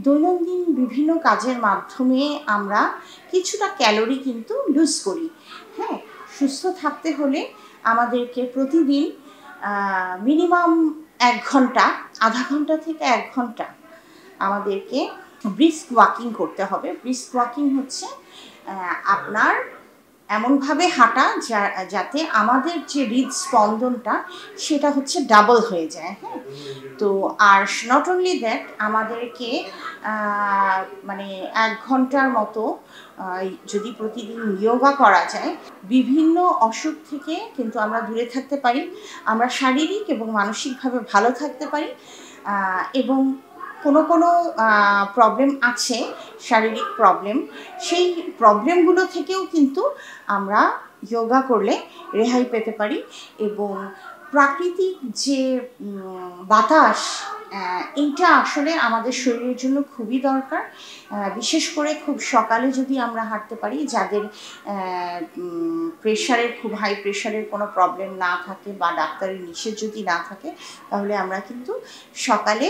দৈনন্দিন বিভিন্ন কাজের মাধ্যমে আমরা কিছুটা ক্যালোরি কিন্তু লুজ করি। হ্যাঁ, সুস্থ থাকতে হলে আমাদেরকে প্রতিদিন মিনিমাম 1 ঘন্টা, আধা ঘন্টা থেকে 1 ঘন্টা আমাদেরকে ব্রিস্ক ওয়াকিং করতে হবে। ব্রিস্ক ওয়াকিং হচ্ছে আপনার এমনভাবে হাঁটা যাতে আমাদের যে হৃদস্পন্দনটা সেটা হচ্ছে ডাবল হয়ে যায়। হ্যাঁ, তো আর নট অনলি দ্যাট, আমাদেরকে মানে 1 ঘন্টার মতো যদি প্রতিদিন যোগা করা যায়, বিভিন্ন অসুখ থেকে কিন্তু আমরা দূরে থাকতে পারি, আমরা শারীরিক এবং মানসিকভাবে ভালো থাকতে পারি। এবং কোনো প্রবলেম আছে, শারীরিক প্রবলেম, সেই প্রবলেমগুলো থেকেও কিন্তু আমরা যোগা করলে রেহাই পেতে পারি। এবং প্রাকৃতিক যে বাতাস, এইটা আসলে আমাদের শরীরের জন্য খুবই দরকার। বিশেষ করে খুব সকালে যদি আমরা হাঁটতে পারি, যাদের প্রেশারের, খুব হাই প্রেশারের কোনো প্রবলেম না থাকে বা ডাক্তারের নিষেধ যদি না থাকে, তাহলে আমরা কিন্তু সকালে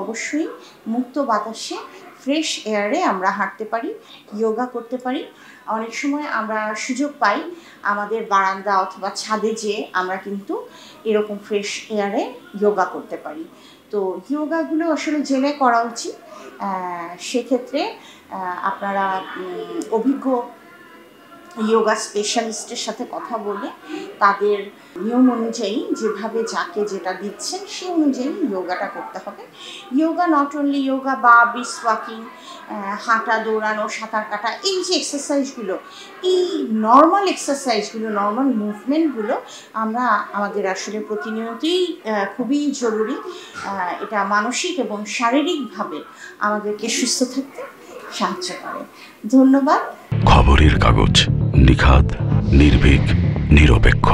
অবশ্যই মুক্ত বাতাসে, ফ্রেশ এয়ারে আমরা হাঁটতে পারি, যোগা করতে পারি। অনেক সময় আমরা সুযোগ পাই আমাদের বারান্দা অথবা ছাদে যেয়ে আমরা কিন্তু এরকম ফ্রেশ এয়ারে যোগা করতে পারি। তো যোগাগুলো আসলে জেনে করা উচিত। সেক্ষেত্রে আপনারা অভিজ্ঞ যোগা স্পেশালিস্টের সাথে কথা বলে তাদের নিয়ম অনুযায়ী, যেভাবে যাকে যেটা দিচ্ছেন সেই অনুযায়ী যোগাটা করতে হবে। যোগা নট অনলি যোগা বা ব্রিস্ক ওয়াকিং, হাঁটা, দৌড়ানো, সাঁতার কাটা, এই যে এক্সারসাইজগুলো, এই নর্মাল এক্সারসাইজগুলো, নর্মাল মুভমেন্টগুলো আমরা আমাদের আসলে প্রতিনিয়তই খুবই জরুরি। এটা মানসিক এবং শারীরিকভাবে আমাদেরকে সুস্থ থাকতে সাহায্য করে। ধন্যবাদ। খবরের কাগজ, নিখাত, নির্ভীক, নিরপেক্ষ।